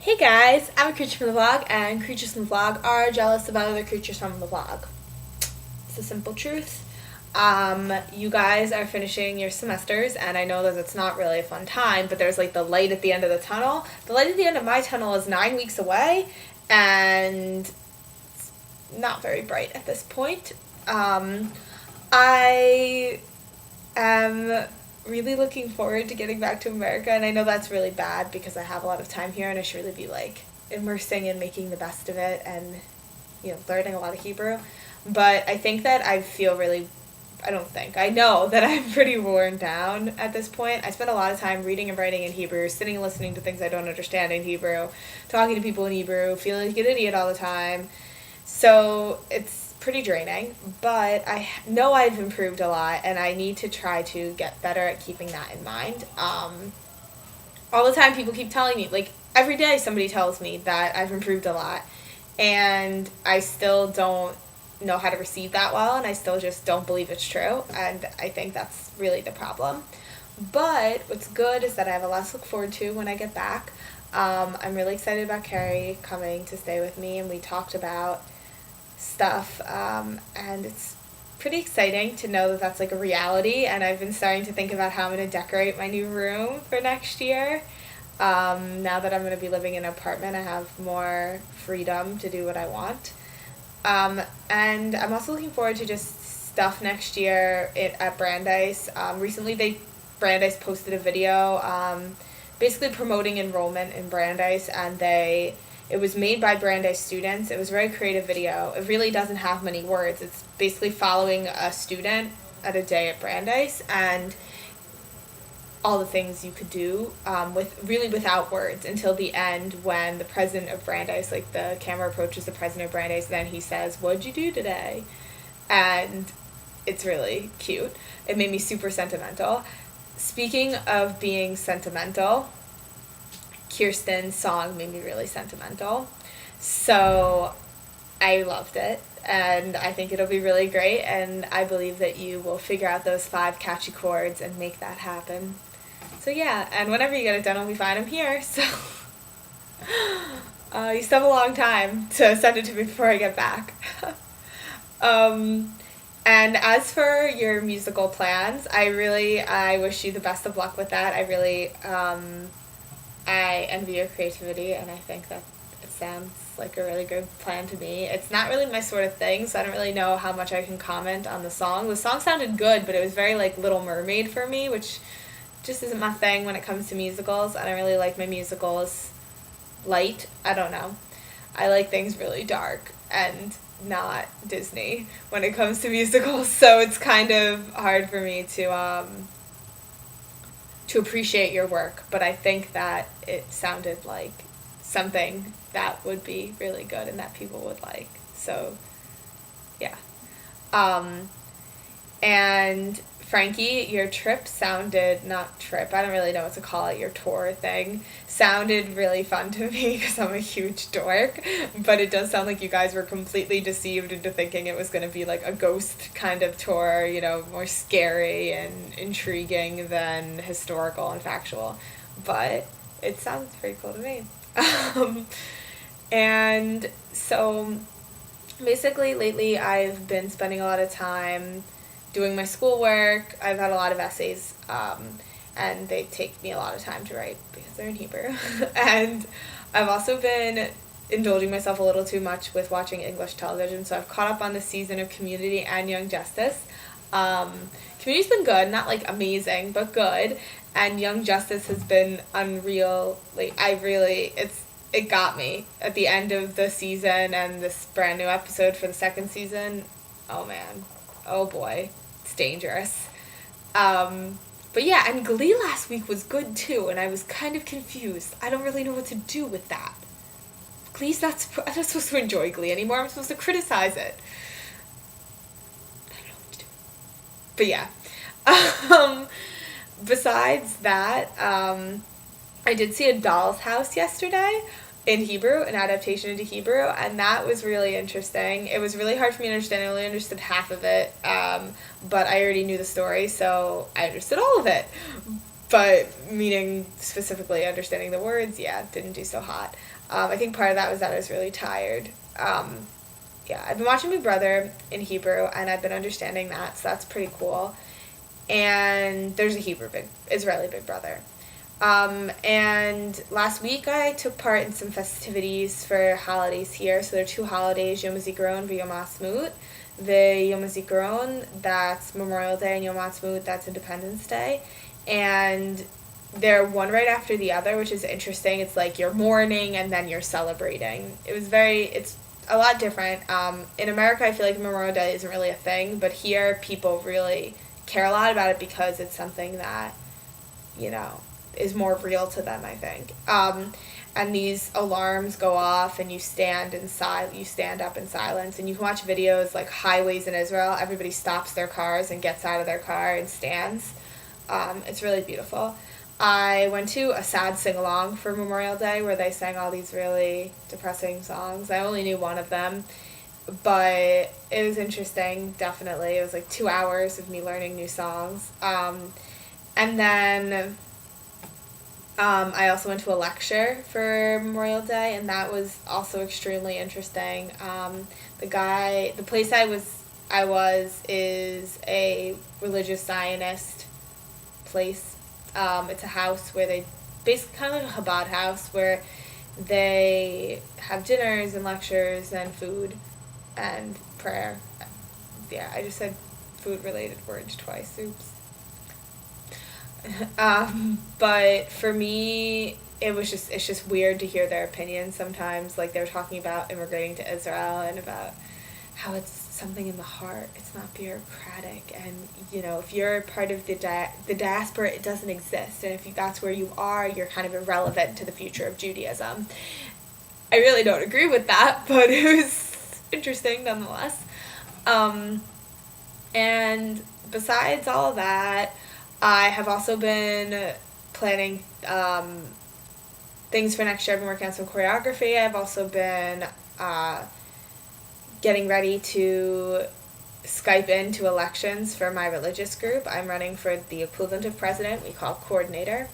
Hey guys, I'm a creature from the vlog, and creatures from the vlog are jealous about other creatures from the vlog. It's the simple truth. You guys are finishing your semesters, and I know that it's not really a fun time, but there's like the light at the end of the tunnel. The light at the end of my tunnel is 9 weeks away, and it's not very bright at this point. I am really looking forward to getting back to America, and I know that's really bad because I have a lot of time here and I should really be like immersing and making the best of it and learning a lot of Hebrew. But I think that I know that I'm pretty worn down at this point. I spend a lot of time reading and writing in Hebrew, sitting and listening to things I don't understand in Hebrew, talking to people in Hebrew, feeling like an idiot all the time. So it's pretty draining, but I know I've improved a lot and I need to try to get better at keeping that in mind. All the time people keep telling me, like every day somebody tells me that I've improved a lot, and I still don't know how to receive that well, and I still just don't believe it's true, and I think that's really the problem. But what's good is that I have a lot to look forward to when I get back. I'm really excited about Carrie coming to stay with me, and we talked about stuff, and it's pretty exciting to know that that's like a reality, and I've been starting to think about how I'm going to decorate my new room for next year. Now that I'm going to be living in an apartment, I have more freedom to do what I want. And I'm also looking forward to just stuff next year at Brandeis. Recently Brandeis posted a video basically promoting enrollment in Brandeis, and it was made by Brandeis students. It was a very creative video. It really doesn't have many words. It's basically following a student at a day at Brandeis and all the things you could do without words until the end, when the president of Brandeis, like the camera approaches the president of Brandeis, then he says, "What'd you do today?" And it's really cute. It made me super sentimental. Speaking of being sentimental, Kirsten's song made me really sentimental. So I loved it, and I think it'll be really great, and I believe that you will figure out those 5 catchy chords and make that happen. So yeah, and whenever you get it done, I'll be fine. I'm here, so you still have a long time to send it to me before I get back. And as for your musical plans, I wish you the best of luck with that. I envy your creativity, and I think that it sounds like a really good plan to me. It's not really my sort of thing, so I don't really know how much I can comment on the song. The song sounded good, but it was very like Little Mermaid for me, which just isn't my thing when it comes to musicals. I don't really like my musicals light. I don't know. I like things really dark and not Disney when it comes to musicals, so it's kind of hard for me to appreciate your work, but I think that it sounded like something that would be really good and that people would like. So, yeah. And Frankie, your I don't really know what to call it, your tour thing, sounded really fun to me because I'm a huge dork, but it does sound like you guys were completely deceived into thinking it was going to be like a ghost kind of tour, more scary and intriguing than historical and factual, but it sounds pretty cool to me. And so basically lately I've been spending a lot of time doing my schoolwork. I've had a lot of essays, and they take me a lot of time to write because they're in Hebrew. And I've also been indulging myself a little too much with watching English television, so I've caught up on this season of Community and Young Justice. Community's been good, not like amazing, but good, and Young Justice has been unreal. Like, it got me at the end of the season, and this brand new episode for the second season. Oh man. Oh boy, it's dangerous. But yeah, and Glee last week was good too, and I was kind of confused. I don't really know what to do with that. I'm not supposed to enjoy Glee anymore. I'm supposed to criticize it. I don't know what to do. But yeah. Besides that, I did see A Doll's House yesterday in Hebrew, an adaptation into Hebrew, and that was really interesting. It was really hard for me to understand. I only understood half of it, but I already knew the story, so I understood all of it. But meaning specifically understanding the words, yeah, didn't do so hot. I think part of that was that I was really tired. Yeah, I've been watching Big Brother in Hebrew, and I've been understanding that, so that's pretty cool. And there's a Israeli Big Brother. And last week I took part in some festivities for holidays here. So there are two holidays, Yom HaZikaron and Yom HaAtzmaut. The Yom HaZikaron, that's Memorial Day, and Yom HaAtzmaut, that's Independence Day. And they're one right after the other, which is interesting. It's like you're mourning and then you're celebrating. It's a lot different. In America, I feel like Memorial Day isn't really a thing, but here people really care a lot about it because it's something that, is more real to them, I think. And these alarms go off, and you stand up in silence, and you can watch videos like highways in Israel. Everybody stops their cars and gets out of their car and stands. It's really beautiful. I went to a sad sing-along for Memorial Day where they sang all these really depressing songs. I only knew one of them, but it was interesting, definitely. It was like 2 hours of me learning new songs. And then I also went to a lecture for Memorial Day, and that was also extremely interesting. The place I was is a religious Zionist place. It's a house where they basically kind of like a Chabad house where they have dinners and lectures and food and prayer. Yeah, I just said food related words twice. Oops. But for me, it's just weird to hear their opinions sometimes. Like they were talking about immigrating to Israel and about how it's something in the heart. It's not bureaucratic, and if you're part of the diaspora, it doesn't exist. And if that's where you are, you're kind of irrelevant to the future of Judaism. I really don't agree with that, but it was interesting nonetheless. And besides all of that, I have also been planning things for next year. I've been working on some choreography. I've also been getting ready to Skype into elections for my religious group. I'm running for the equivalent of president. We call it coordinator.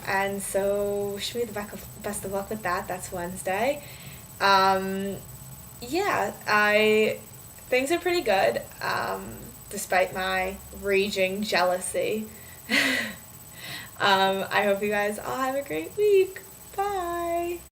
And so wish me the best of luck with that. That's Wednesday. Things are pretty good, despite my raging jealousy. I hope you guys all have a great week. Bye.